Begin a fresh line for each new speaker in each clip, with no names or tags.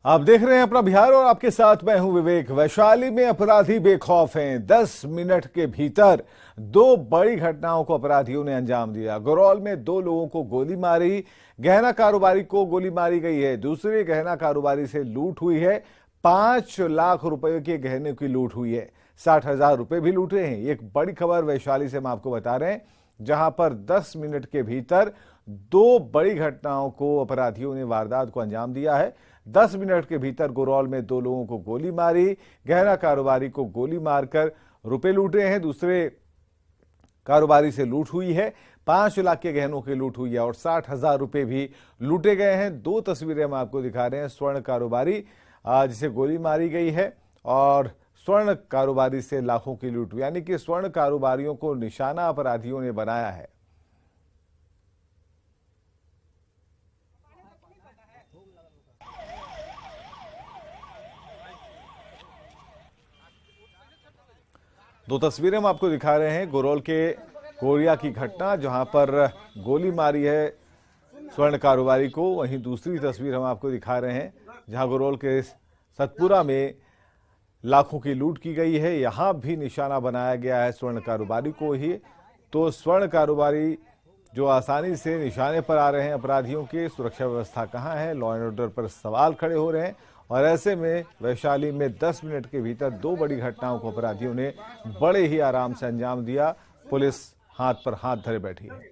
आप देख रहे हैं अपना बिहार और आपके साथ मैं हूं विवेक। वैशाली में अपराधी बेखौफ हैं। 10 मिनट के भीतर दो बड़ी घटनाओं को अपराधियों ने अंजाम दिया। गुरौल में 2 लोगों को गोली मारी, गहना कारोबारी को गोली मारी गई है। दूसरे गहना कारोबारी से लूट हुई है। 5 लाख रुपए के गहने की लूट हुई है। 60,000 रुपए भी लूटे हैं। एक बड़ी खबर वैशाली से हम आपको बता रहे हैं, जहां पर 10 मिनट के भीतर 2 बड़ी घटनाओं को अपराधियों ने वारदात को अंजाम दिया है। 10 मिनट के भीतर गुरौल में 2 लोगों को गोली मारी, गहना कारोबारी को गोली मारकर रुपए लूटे हैं। दूसरे कारोबारी से लूट हुई है। 5 लाख के गहनों की लूट हुई है और 60,000 रुपए भी लूटे गए हैं। 2 तस्वीरें हम आपको दिखा रहे हैं। स्वर्ण कारोबारी जिसे गोली मारी गई है और स्वर्ण कारोबारी से लाखों की लूट, यानी कि स्वर्ण कारोबारियों को निशाना अपराधियों ने बनाया है। दो तस्वीरें हम आपको दिखा रहे हैं। गुरौल के कोरिया की घटना, जहां पर गोली मारी है स्वर्ण कारोबारी को। वहीं दूसरी तस्वीर हम आपको दिखा रहे हैं, जहां गुरौल के सतपुरा में लाखों की लूट की गई है। यहां भी निशाना बनाया गया है स्वर्ण कारोबारी को ही। तो स्वर्ण कारोबारी जो आसानी से निशाने पर आ रहे हैं अपराधियों के, सुरक्षा व्यवस्था कहां है, लॉ एंड ऑर्डर पर सवाल खड़े हो रहे हैं। और ऐसे में वैशाली में 10 मिनट के भीतर 2 बड़ी घटनाओं को अपराधियों ने बड़े ही आराम से अंजाम दिया। पुलिस हाथ पर हाथ धरे बैठी है।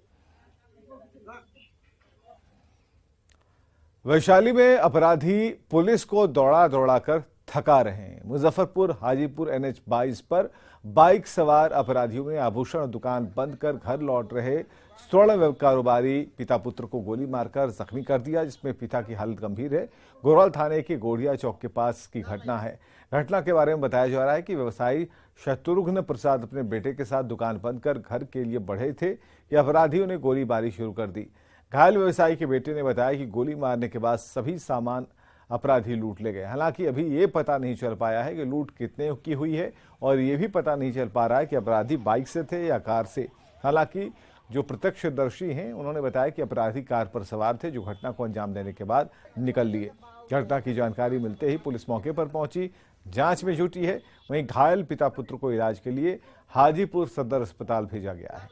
वैशाली में अपराधी पुलिस को दौड़ा दौड़ाकर थका रहे हैं। मुजफ्फरपुर हाजीपुर NH 22 पर बाइक सवार अपराधियों ने आभूषण दुकान बंद कर घर लौट रहे स्वर्ण कारोबारी पिता पुत्र को गोली मारकर जख्मी कर दिया, जिसमें पिता की हालत गंभीर है। गुरौल थाने के गोढ़िया चौक के पास की घटना है। घटना के बारे में बताया जा रहा है कि व्यवसायी शत्रुघ्न प्रसाद अपने बेटे के साथ दुकान बंद कर घर के लिए बढ़े थे कि अपराधियों ने गोलीबारी शुरू कर दी। घायल व्यवसायी के बेटे ने बताया कि गोली मारने के बाद सभी सामान अपराधी लूट ले गए। हालांकि अभी ये पता नहीं चल पाया है कि लूट कितने की हुई है और ये भी पता नहीं चल पा रहा है कि अपराधी बाइक से थे या कार से। हालांकि जो प्रत्यक्षदर्शी हैं उन्होंने बताया कि अपराधी कार पर सवार थे, जो घटना को अंजाम देने के बाद निकल लिए। घटना की जानकारी मिलते ही पुलिस मौके पर पहुंची, जांच में जुटी है। वहीं घायल पिता पुत्र को इलाज के लिए हाजीपुर सदर अस्पताल भेजा गया है।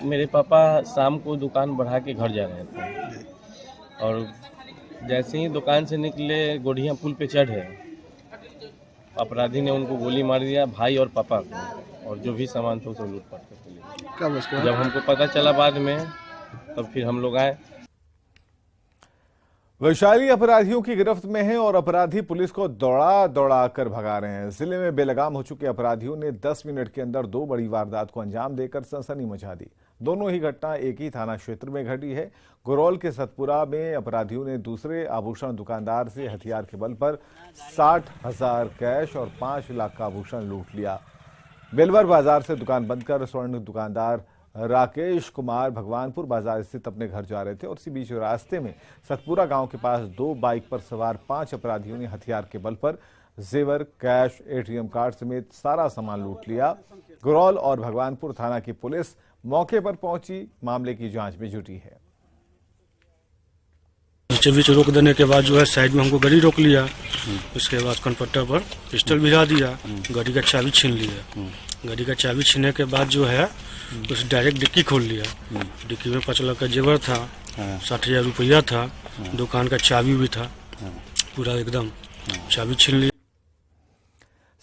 मेरे पापा शाम को दुकान बढ़ा के घर जा रहे थे और जैसे ही दुकान से निकले गोढ़िया पुल पे चढ़े, अपराधी ने उनको गोली मार दिया, भाई और पापा को, और जो भी सामान था उसे लूटपाट करके ले। जब हमको पता चला बाद में, तब फिर हम लोग आए।
वैशाली अपराधियों की गिरफ्त में है और अपराधी पुलिस को दौड़ा दौड़ा कर भगा रहे हैं। जिले में बेलगाम हो चुके अपराधियों ने 10 मिनट के अंदर 2 बड़ी वारदात को अंजाम देकर सनसनी मचा दी। दोनों ही घटना एक ही थाना क्षेत्र में घटी है। गुरौल के सतपुरा में अपराधियों ने दूसरे आभूषण दुकानदार से हथियार के बल पर 60,000 कैश और 5 लाख का आभूषण लूट लिया। बेलवर बाजार से दुकान बंद कर स्वर्ण दुकानदार राकेश कुमार भगवानपुर बाजार स्थित अपने घर जा रहे थे और इसी बीच रास्ते में सतपुरा गांव के पास 2 बाइक पर सवार 5 अपराधियों ने हथियार के बल पर जेवर, कैश, ATM कार्ड समेत सारा सामान लूट लिया। गुरौल और भगवानपुर थाना की पुलिस मौके पर पहुंची, मामले की जांच में जुटी है।
बीच रोक देने के बाद जो है साइड में हमको गाड़ी रोक लिया। उसके बाद कंडक्टर पर पिस्टल भिड़ा दिया, गाड़ी का चाबी छीन लिया। गाड़ी का चाबी छीनने के बाद जो है उस डायरेक्ट डिक्की खोल लिया। डिक्की में 5 लाख का जेवर था, 60,000 रुपया था, दुकान का चाबी भी था, पूरा एकदम चाबी छीन लिया।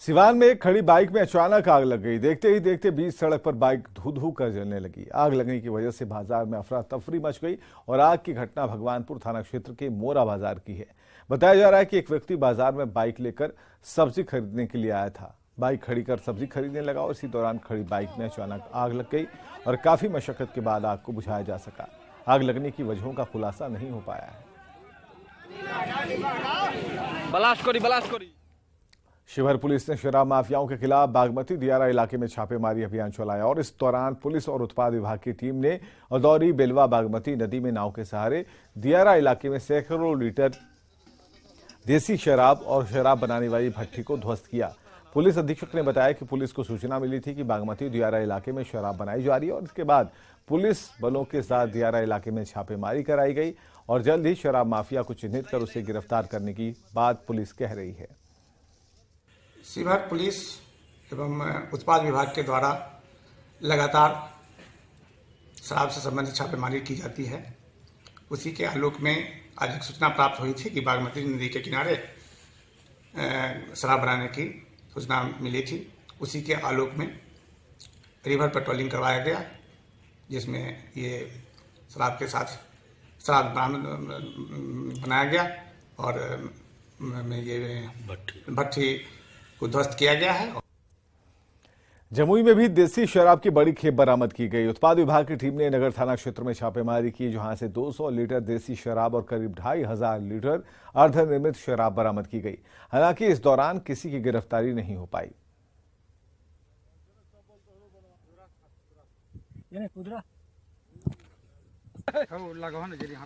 सिवान में एक खड़ी बाइक में अचानक आग लग गई। देखते ही देखते बीच सड़क पर बाइक धू धू कर जलने लगी। आग लगने की वजह से बाजार में अफरा तफरी मच गई और आग की घटना भगवानपुर थाना क्षेत्र के मोरा बाजार की है। बताया जा रहा है कि एक व्यक्ति बाजार में बाइक लेकर सब्जी खरीदने के लिए आया था। बाइक खड़ी कर सब्जी खरीदने लगा और इसी दौरान खड़ी बाइक में अचानक आग लग गई और काफी मशक्कत के बाद आग को बुझाया जा सका। आग लगने की वजहों का खुलासा नहीं हो पाया है। शिवहर पुलिस ने शराब माफियाओं के खिलाफ बागमती दियारा इलाके में छापेमारी अभियान चलाया और इस दौरान पुलिस और उत्पाद विभाग की टीम ने अदौरी, बेलवा, बागमती नदी में नाव के सहारे दियारा इलाके में सैकड़ों लीटर देसी शराब और शराब बनाने वाली भट्टी को ध्वस्त किया। पुलिस अधीक्षक ने बताया कि पुलिस को सूचना मिली थी कि बागमती दियारा इलाके में शराब बनाई जा रही है और इसके बाद पुलिस बलों के साथ दियारा इलाके में छापेमारी कराई गई और जल्द ही शराब माफिया को चिन्हित कर उसे गिरफ्तार करने की बात पुलिस कह रही है।
शिवहर पुलिस एवं उत्पाद विभाग के द्वारा लगातार शराब से संबंधित छापेमारी की जाती है। उसी के आलोक में आज एक सूचना प्राप्त हुई थी कि बागमती नदी के किनारे शराब बनाने की सूचना मिली थी। उसी के आलोक में रिवर पेट्रोलिंग करवाया गया, जिसमें ये शराब के साथ शराब बनाया गया और ये भट्टी को ध्वस्त किया गया है।
जमुई में भी देसी शराब की बड़ी खेप बरामद की गई। उत्पाद विभाग की टीम ने नगर थाना क्षेत्र में छापेमारी की, जहां से 200 लीटर देसी शराब और करीब 2500 लीटर अर्धनिर्मित शराब बरामद की गई। हालांकि इस दौरान किसी की गिरफ्तारी नहीं हो पाई।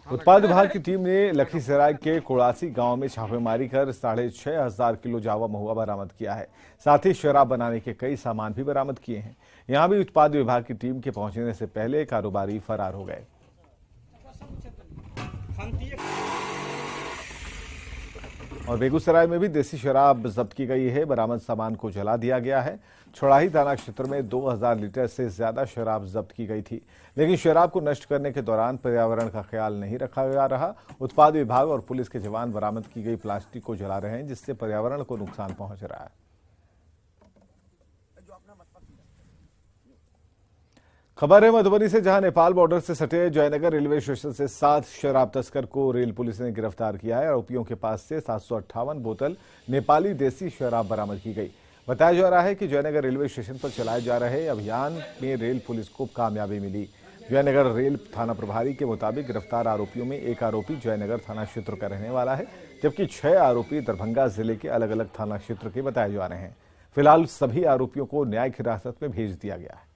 उत्पाद विभाग की टीम ने लखीसराय के कोड़ासी गांव में छापेमारी कर 6500 किलो जावा महुआ बरामद किया है। साथ ही शराब बनाने के कई सामान भी बरामद किए हैं। यहां भी उत्पाद विभाग की टीम के पहुंचने से पहले कारोबारी फरार हो गए। और बेगूसराय में भी देसी शराब जब्त की गई है। बरामद सामान को जला दिया गया है। छोड़ाही थाना क्षेत्र में 2000 लीटर से ज्यादा शराब जब्त की गई थी, लेकिन शराब को नष्ट करने के दौरान पर्यावरण का ख्याल नहीं रखा जा रहा। उत्पाद विभाग और पुलिस के जवान बरामद की गई प्लास्टिक को जला रहे हैं, जिससे पर्यावरण को नुकसान पहुंच रहा है। खबर है मधुबनी से, जहां नेपाल बॉर्डर से सटे जयनगर रेलवे स्टेशन से 7 शराब तस्कर को रेल पुलिस ने गिरफ्तार किया है। आरोपियों के पास से 758 बोतल नेपाली देसी शराब बरामद की गई। बताया जा रहा है कि जयनगर रेलवे स्टेशन पर चलाए जा रहे अभियान में रेल पुलिस को कामयाबी मिली। जयनगर रेल थाना प्रभारी के मुताबिक गिरफ्तार आरोपियों में एक आरोपी जयनगर थाना क्षेत्र का रहने वाला है, जबकि 6 आरोपी दरभंगा जिले के अलग अलग थाना क्षेत्र के बताए जा रहे हैं। फिलहाल सभी आरोपियों को न्यायिक हिरासत में भेज दिया गया है।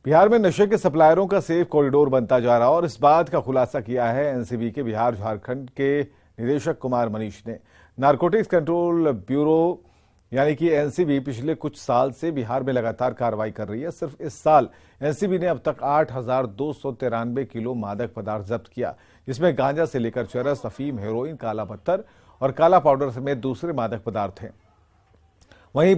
बिहार में नशे के सप्लायरों का सेफ कॉरिडोर बनता जा रहा है और इस बात का खुलासा किया है एनसीबी के बिहार झारखंड के निदेशक कुमार मनीष ने। नारकोटिक्स कंट्रोल ब्यूरो यानी कि एनसीबी पिछले कुछ साल से बिहार में लगातार कार्रवाई कर रही है। सिर्फ इस साल एनसीबी ने अब तक 8293 किलो मादक पदार्थ जब्त किया, जिसमें गांजा से लेकर चरस, अफीम, हेरोइन, काला पत्थर और काला पाउडर समेत दूसरे मादक पदार्थ हैं। वहीं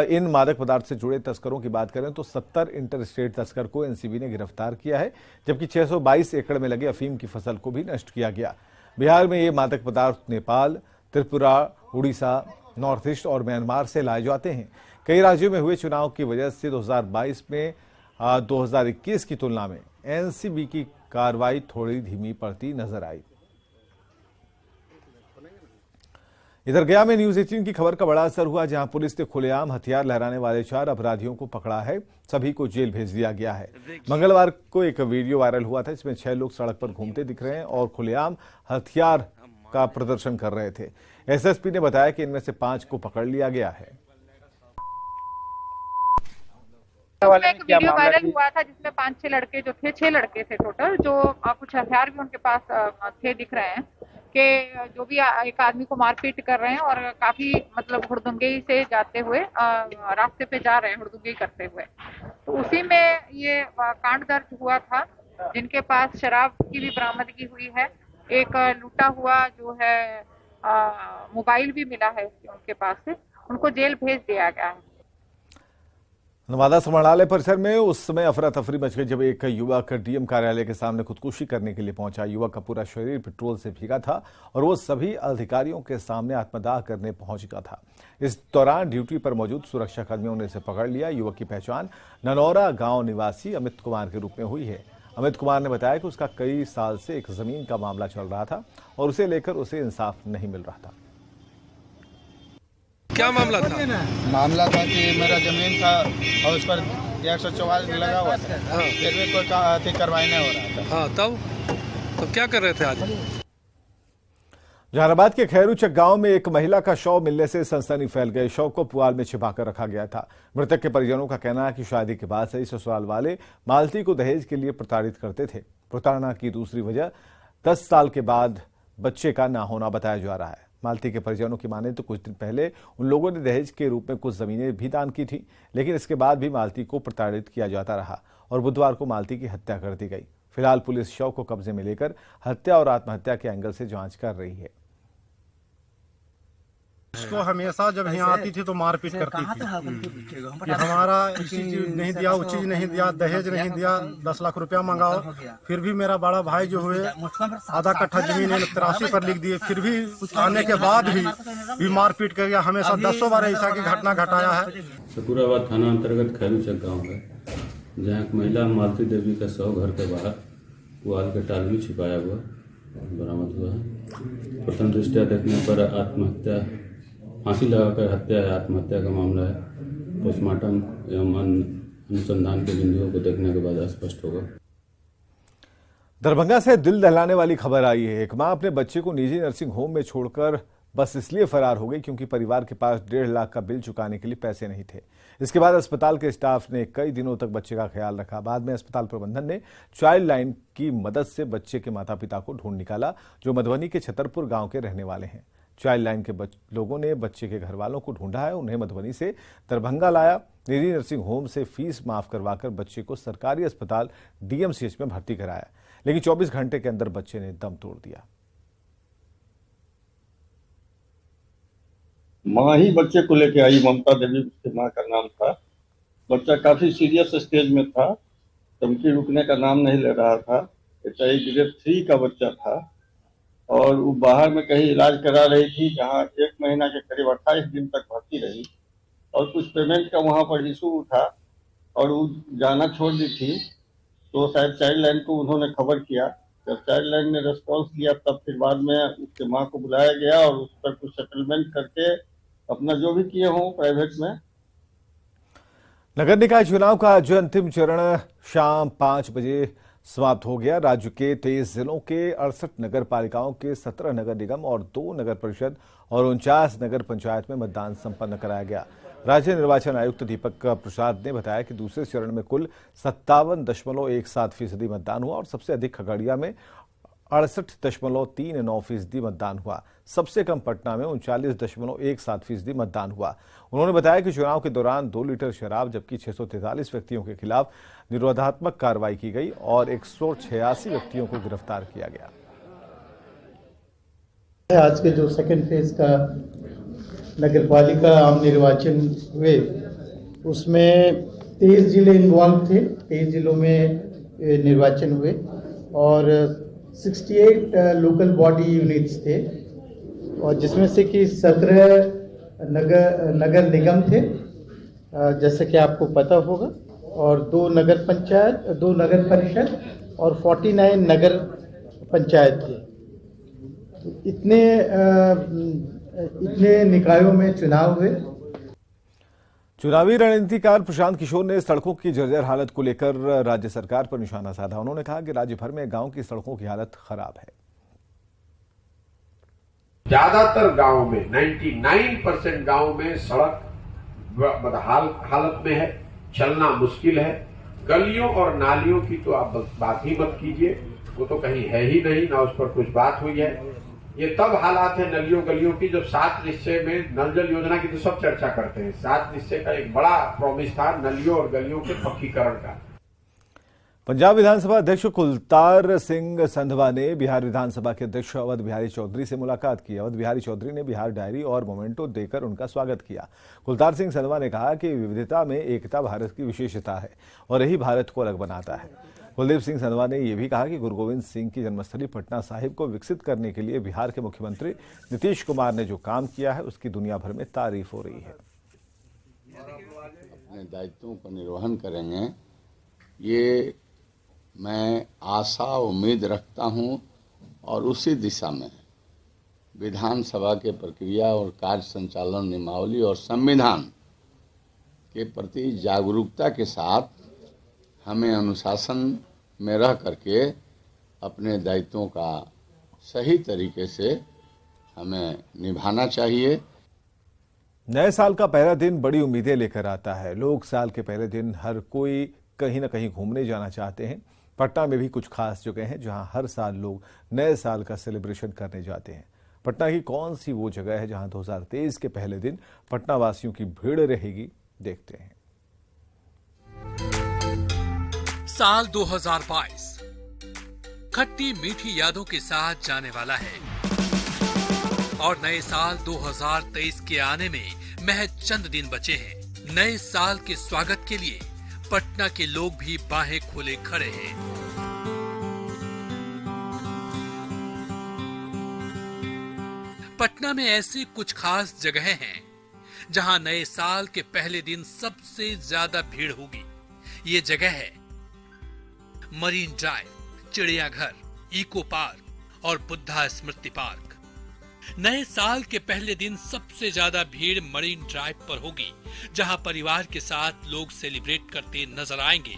इन मादक पदार्थ से जुड़े तस्करों की बात करें तो 70 इंटर स्टेट तस्कर को एनसीबी ने गिरफ्तार किया है, जबकि 622 एकड़ में लगे अफीम की फसल को भी नष्ट किया गया। बिहार में ये मादक पदार्थ नेपाल, त्रिपुरा, उड़ीसा, नॉर्थ ईस्ट और म्यांमार से लाए जाते हैं। कई राज्यों में हुए चुनाव की वजह से 2022 में 2021 की तुलना में एनसीबी की कार्रवाई थोड़ी धीमी पड़ती नजर आई। इधर गया में न्यूज 18 की खबर का बड़ा असर हुआ, जहां पुलिस ने खुलेआम हथियार लहराने वाले 4 अपराधियों को पकड़ा है। सभी को जेल भेज दिया गया है। मंगलवार को एक वीडियो वायरल हुआ था, जिसमें 6 लोग सड़क पर घूमते दिख रहे हैं और खुलेआम हथियार का प्रदर्शन कर रहे थे। एसएसपी ने बताया कि इनमें से 5 को पकड़ लिया गया है।
एक वीडियो वायरल हुआ था जिसमें 5-6 लड़के जो थे, 6 लड़के थे टोटल, जो कुछ हथियार भी उनके पास थे दिख रहे हैं कि जो भी एक आदमी को मारपीट कर रहे हैं और काफी मतलब हुड़दंगी से जाते हुए रास्ते पे जा रहे हैं, हुड़दंगी करते हुए। तो उसी में ये कांड दर्ज हुआ था, जिनके पास शराब की भी बरामदगी हुई है। एक लूटा हुआ जो है मोबाइल भी मिला है उनके पास से। उनको जेल भेज दिया गया है।
नवादा समाहरणालय परिसर में उस समय अफरा तफरी मच गई जब एक युवक डीएम कार्यालय के सामने खुदकुशी करने के लिए पहुंचा। युवक का पूरा शरीर पेट्रोल से भीगा था और वो सभी अधिकारियों के सामने आत्मदाह करने पहुंच गया था। इस दौरान ड्यूटी पर मौजूद सुरक्षा कर्मियों ने इसे पकड़ लिया। युवक की पहचान ननौरा गांव निवासी अमित कुमार के रूप में हुई है। अमित कुमार ने बताया कि उसका कई साल से एक जमीन का मामला चल रहा था और उसे लेकर उसे इंसाफ नहीं मिल रहा था।
क्या मामला था?
मामला था कि मेरा जमीन था और उस पर 144 लगा हुआ था। फिर भी कोई अति कार्रवाई नहीं हो रहा था।
हाँ, तब क्या कर रहे थे आज?
जहानाबाद के खैरूचक गांव में एक महिला का शव मिलने से सनसनी फैल गई। शव को पुआल में छिपाकर रखा गया था। मृतक के परिजनों का कहना है कि शादी के बाद से ही ससुराल वाले मालती को दहेज के लिए प्रताड़ित करते थे। प्रताड़ना की दूसरी वजह 10 साल के बाद बच्चे का ना होना बताया जा रहा है। मालती के परिजनों की माने तो कुछ दिन पहले उन लोगों ने दहेज के रूप में कुछ जमीनें भी दान की थी, लेकिन इसके बाद भी मालती को प्रताड़ित किया जाता रहा और बुधवार को मालती की हत्या कर दी गई। फिलहाल पुलिस शव को कब्जे में लेकर हत्या और आत्महत्या के एंगल से जांच कर रही है।
उसको हमेशा जब यहाँ आती थी तो मारपीट करती थी कि हमारा ये चीज नहीं दिया, वो चीज नहीं दिया, दहेज नहीं दिया, 10 लाख रुपया मंगाओ। फिर भी मेरा बड़ा भाई जो हुए आधा कट्ठा जमीन 83 पर लिख दिए, फिर भी आने के बाद भी मारपीट कर गया। हमेशा 10 बार ऐसा की घटना घटाया है।
सकूराबाद थाना अंतर्गत खैरूचक गाँव है, जहाँ एक महिला मालती देवी का शव घर के बाहर पुआल के टाल में छिपाया हुआ बरामद हुआ है। प्रथम दृष्टया देखने पर आत्महत्या, फांसी लगाकर हत्या है, आत्महत्या का मामला है। पोस्टमार्टम एवं अनुसंधान के बिंदुओं को देखने के बाद स्पष्ट होगा।
दरभंगा से दिल दहलाने वाली खबर आई है। एक मां अपने बच्चे को निजी नर्सिंग होम में छोड़कर बस इसलिए फरार हो गई क्योंकि परिवार के पास 1.5 लाख का बिल चुकाने के लिए पैसे नहीं थे। इसके बाद अस्पताल के स्टाफ ने कई दिनों तक बच्चे का ख्याल रखा। बाद में अस्पताल प्रबंधन ने चाइल्ड लाइन की मदद से बच्चे के माता पिता को ढूंढ निकाला, जो मधुबनी के छतरपुर गांव के रहने वाले हैं। चाइल्ड लाइन के लोगों ने बच्चे के घर वालों को ढूंढा है, उन्हें मधुबनी से दरभंगा लाया। निजी नर्सिंग होम से फीस माफ करवाकर बच्चे को सरकारी अस्पताल डीएमसीएच में भर्ती कराया, लेकिन 24 घंटे के अंदर बच्चे ने दम तोड़ दिया।
माँ ही बच्चे को लेके आई, ममता देवी उसके माँ का नाम था। बच्चा काफी सीरियस स्टेज में था, चमकी रुकने का नाम नहीं ले रहा था। ग्रेड 3 का बच्चा था और वो बाहर में कहीं इलाज करा रही थी, जहाँ 1 महीना के करीब 28 दिन तक भर्ती रही और कुछ पेमेंट का वहाँ पर इशू उठा और वो जाना छोड़ दी थी। तो शायद चाइल्ड लाइन को उन्होंने खबर किया। जब चाइल्ड लाइन ने रेस्पॉन्स किया तब फिर बाद में उसके माँ को बुलाया गया और उस पर कुछ सेटलमेंट करके अपना जो भी किए हों प्राइवेट में।
नगर निकाय चुनाव का आज अंतिम चरण शाम 5 बजे समाप्त हो गया। राज्य के 23 जिलों के 68 नगर पालिकाओं के 17 नगर निगम और 2 नगर परिषद और 49 नगर पंचायत में मतदान संपन्न कराया गया। राज्य निर्वाचन आयुक्त दीपक प्रसाद ने बताया कि दूसरे चरण में कुल 57.17% मतदान हुआ और सबसे अधिक खगड़िया में 68.39% मतदान हुआ। सबसे कम पटना में 39.17% मतदान हुआ। उन्होंने बताया कि चुनाव के दौरान 2 लीटर शराब जबकि 643 व्यक्तियों के खिलाफ निरोधात्मक कार्रवाई की गई और 186 व्यक्तियों को गिरफ्तार किया गया।
आज के जो सेकंड फेज का नगर पालिका आम निर्वाचन हुए उसमें 23 जिले इन्वॉल्व थे। 23 जिलों में निर्वाचन हुए और 68 लोकल बॉडी यूनिट्स थे और जिसमें से कि 17 नगर निगम थे, जैसे कि आपको पता होगा, और 2 नगर पंचायत, 2 नगर परिषद और 49 नगर पंचायत थे। तो इतने निकायों में चुनाव हुए।
चुनावी रणनीतिकार प्रशांत किशोर ने सड़कों की जर्जर हालत को लेकर राज्य सरकार पर निशाना साधा। उन्होंने कहा कि राज्य भर में गांव की सड़कों की हालत खराब है।
ज्यादातर गांव में 99% गांव में सड़क बदहाल हालत में है, चलना मुश्किल है। गलियों और नालियों की तो आप बात ही मत कीजिए, वो तो कहीं है ही नहीं, ना उस पर कुछ बात हुई है। ये तब हालात है नलियों गलियों की जब 7 निश्चय में नल जल योजना की तो सब चर्चा करते हैं। 7 निश्चय का एक बड़ा प्रॉमिस था नलियों और गलियों के पक्कीकरण का।
पंजाब विधानसभा अध्यक्ष कुलतार सिंह संधवा ने बिहार विधानसभा के अध्यक्ष अवध बिहारी चौधरी से मुलाकात की। अवध बिहारी चौधरी ने बिहार डायरी और मोमेंटो देकर उनका स्वागत किया। कुलतार सिंह संधवा ने कहा कि विविधता में एकता भारत की विशेषता है और यही भारत को अलग बनाता है। कुलदीप सिंह संधवा ने यह भी कहा कि गुरु गोविंद सिंह की जन्मस्थली पटना साहिब को विकसित करने के लिए बिहार के मुख्यमंत्री नीतीश कुमार ने जो काम किया है उसकी दुनिया भर में तारीफ हो रही है।
अपने दायित्वों का निर्वहन करेंगे, ये मैं आशा उम्मीद रखता हूं और उसी दिशा में विधानसभा के प्रक्रिया और कार्य संचालन नियमावली और संविधान के प्रति जागरूकता के साथ हमें अनुशासन में रह करके अपने दायित्वों का सही तरीके से हमें निभाना चाहिए।
नए साल का पहला दिन बड़ी उम्मीदें लेकर आता है। लोग साल के पहले दिन हर कोई कहीं न कहीं घूमने जाना चाहते हैं। पटना में भी कुछ खास जगह हैं जहां हर साल लोग नए साल का सेलिब्रेशन करने जाते हैं। पटना की कौन सी वो जगह है जहां 2023 के पहले दिन पटना वासियों की भीड़ रहेगी, देखते हैं।
साल 2022 खट्टी मीठी यादों के साथ जाने वाला है और नए साल 2023 के आने में महज चंद दिन बचे हैं। नए साल के स्वागत के लिए पटना के लोग भी बाहें खोले खड़े हैं। पटना में ऐसी कुछ खास जगहें हैं जहां नए साल के पहले दिन सबसे ज्यादा भीड़ होगी। ये जगह है मरीन ड्राइव, चिड़ियाघर, इको पार्क और बुद्धा स्मृति पार्क। नए साल के पहले दिन सबसे ज्यादा भीड़ मरीन ड्राइव पर होगी, जहां परिवार के साथ लोग सेलिब्रेट करते नजर आएंगे।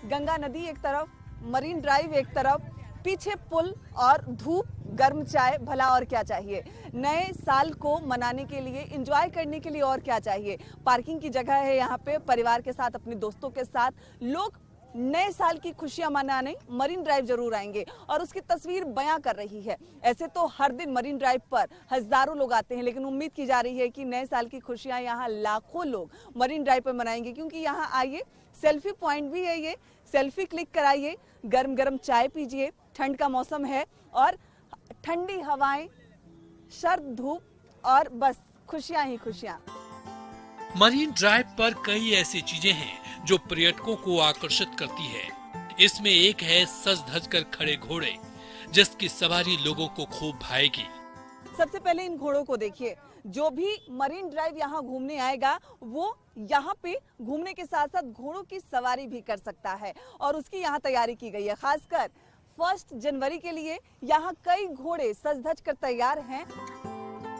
गंगा नदी एक तरफ, मरीन ड्राइव एक तरफ, पीछे पुल और धूप, गर्म चाय, भला और क्या चाहिए। नए साल को मनाने के लिए, एंजॉय करने के लिए और क्या चाहिए। पार्किंग की जगह है यहाँ पे, परिवार के साथ, अपने दोस्तों के साथ लोग नए साल की खुशियां मनाने मरीन ड्राइव जरूर आएंगे और उसकी तस्वीर बयां कर रही है। ऐसे तो हर दिन मरीन ड्राइव पर हजारों लोग आते हैं, लेकिन उम्मीद की जा रही है कि नए साल की खुशियां यहाँ लाखों लोग मरीन ड्राइव पर मनाएंगे, क्योंकि यहाँ आइए, सेल्फी पॉइंट भी है ये, सेल्फी क्लिक कराइए, गर्म गर्म चाय पीजिए, ठंड का मौसम है और ठंडी हवाएं, सर्द धूप और बस खुशियां ही खुशियां।
मरीन ड्राइव पर कई ऐसी चीजें हैं जो पर्यटकों को आकर्षित करती है। इसमें एक है सज धज कर खड़े घोड़े, जिसकी सवारी लोगों को खूब भाएगी।
सबसे पहले इन घोड़ों को देखिए। जो भी मरीन ड्राइव यहाँ घूमने आएगा वो यहाँ पे घूमने के साथ साथ घोड़ों की सवारी भी कर सकता है और उसकी यहाँ तैयारी की गई है। खासकर 1 जनवरी के लिए यहाँ कई घोड़े सज धज कर तैयार हैं।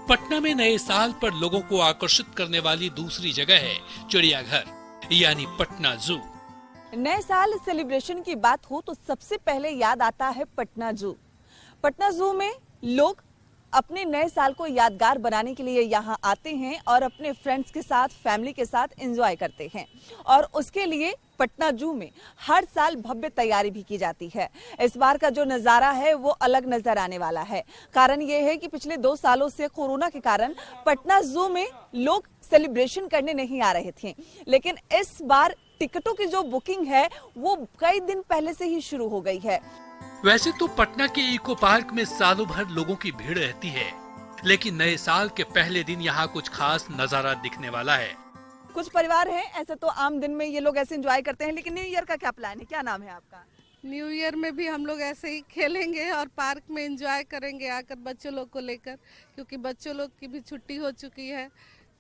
पटना में नए साल पर लोगों को आकर्षित करने वाली दूसरी जगह है चिड़ियाघर, यानी पटना जू।
नए साल सेलिब्रेशन की बात हो तो सबसे पहले याद आता है पटना जू। पटना जू में लोग अपने नए साल को यादगार बनाने के लिए यहाँ आते हैं और अपने फ्रेंड्स के साथ, फैमिली के साथ एंजॉय करते हैं और उसके लिए पटना जू में हर साल भव्य तैयारी भी की जाती है। इस बार का जो नजारा है वो अलग नजर आने वाला है। कारण ये है कि पिछले 2 सालों से कोरोना के कारण पटना जू में लोग सेलिब्रेशन करने नहीं आ रहे थे, लेकिन इस बार टिकटों की जो बुकिंग है वो कई दिन पहले से ही शुरू हो गई है।
वैसे तो पटना के इको पार्क में सालों भर लोगों की भीड़ रहती है, लेकिन नए साल के पहले दिन यहाँ कुछ खास नजारा दिखने वाला है।
कुछ परिवार हैं ऐसे तो आम दिन में ये लोग ऐसे एंजॉय करते हैं, लेकिन न्यू ईयर का क्या प्लान है? क्या नाम है आपका?
न्यू ईयर में भी हम लोग ऐसे ही खेलेंगे और पार्क में एंजॉय करेंगे आकर बच्चों लोग को लेकर, क्योंकि बच्चों लोग की भी छुट्टी हो चुकी है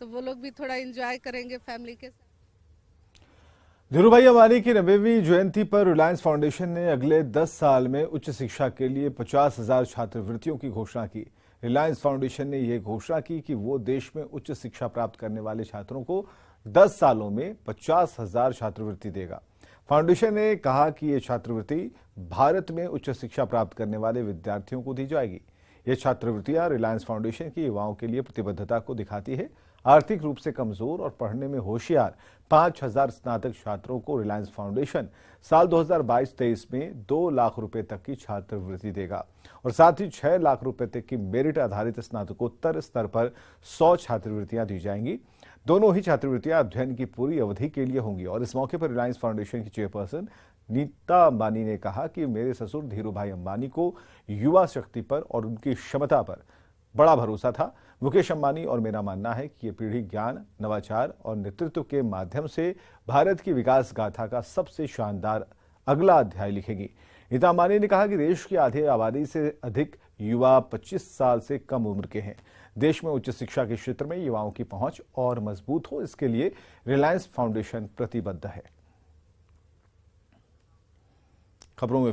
तो वो लोग भी थोड़ा एंजॉय करेंगे फैमिली के साथ।
धीरूभाई अंबानी की 90वीं जयंती पर रिलायंस फाउंडेशन ने अगले 10 साल में उच्च शिक्षा के लिए 50,000 छात्रवृत्तियों की घोषणा की। रिलायंस फाउंडेशन ने यह घोषणा की कि वो देश में उच्च शिक्षा प्राप्त करने वाले छात्रों को 10 सालों में 50,000 छात्रवृत्ति देगा। फाउंडेशन ने कहा कि ये छात्रवृत्ति भारत में उच्च शिक्षा प्राप्त करने वाले विद्यार्थियों को दी जाएगी। ये छात्रवृत्तियां रिलायंस फाउंडेशन की युवाओं के लिए प्रतिबद्धता को दिखाती है। आर्थिक रूप से कमजोर और पढ़ने में होशियार 5,000 स्नातक छात्रों को रिलायंस फाउंडेशन साल 2022-23 में 2 लाख रुपए तक की छात्रवृत्ति देगा और साथ ही 6 लाख रुपए तक की मेरिट आधारित स्नातकोत्तर स्तर पर 100 छात्रवृत्तियां दी जाएंगी। दोनों ही छात्रवृत्तियां अध्ययन की पूरी अवधि के लिए होंगी। और इस मौके पर रिलायंस फाउंडेशन की चेयरपर्सन नीता अंबानी ने कहा कि मेरे ससुर धीरूभाई अंबानी को युवा शक्ति पर और उनकी क्षमता पर बड़ा भरोसा था। मुकेश अंबानी और मेरा मानना है कि ये पीढ़ी ज्ञान, नवाचार और नेतृत्व के माध्यम से भारत की विकास गाथा का सबसे शानदार अगला अध्याय लिखेगी। नीता अंबानी ने कहा कि देश की आधी आबादी से अधिक युवा 25 साल से कम उम्र के हैं। देश में उच्च शिक्षा के क्षेत्र में युवाओं की पहुंच और मजबूत हो, इसके लिए रिलायंस फाउंडेशन प्रतिबद्ध है। खबरों में